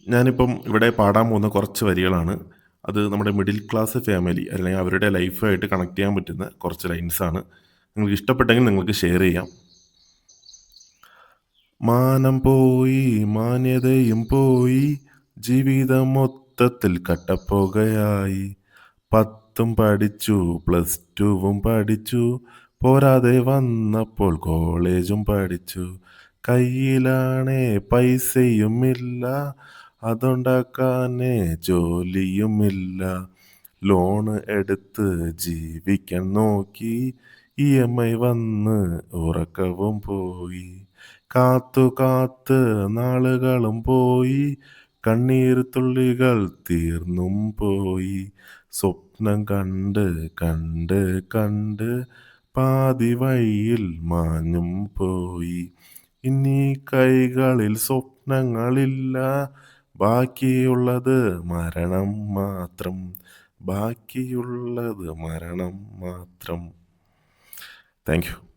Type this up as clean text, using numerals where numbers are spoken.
ഞാനിപ്പം ഇവിടെ പാടാൻ പോകുന്ന കുറച്ച് വരികളാണ്. അത് നമ്മുടെ മിഡിൽ ക്ലാസ് ഫാമിലി അല്ലെങ്കിൽ അവരുടെ ലൈഫായിട്ട് കണക്ട് ചെയ്യാൻ പറ്റുന്ന കുറച്ച് ലൈൻസാണ്. നിങ്ങൾക്ക് ഇഷ്ടപ്പെട്ടെങ്കിൽ നിങ്ങൾക്ക് ഷെയർ ചെയ്യാം. മാനം പോയി മാന്യതയും പോയി ജീവിതം മൊത്തത്തിൽ കട്ടപ്പോകയായി. 10ഉം പഠിച്ചു പ്ലസ് ടുവും പഠിച്ചു പോരാതെ വന്നപ്പോൾ കോളേജും പഠിച്ചു. കയ്യിലാണേ പൈസയുമില്ല അതുണ്ടാക്കാനേ ജോലിയുമില്ല. ലോണ് എടുത്ത് ജീവിക്കാൻ നോക്കി EMI വന്ന് ഉറക്കവും പോയി. കാത്തു കാത്ത് നാളുകളും പോയി കണ്ണീർ തുള്ളികൾ തീർന്നും പോയി. സ്വപ്നം കണ്ട് കണ്ട് കണ്ട് പാതി വഴിയിൽ മാഞ്ഞും പോയി. ഇനി കൈകളിൽ സ്വപ്നങ്ങളില്ല ബാക്കിയുള്ളത് മരണം മാത്രം. ബാക്കിയുള്ളത് മരണം മാത്രം. Thank you.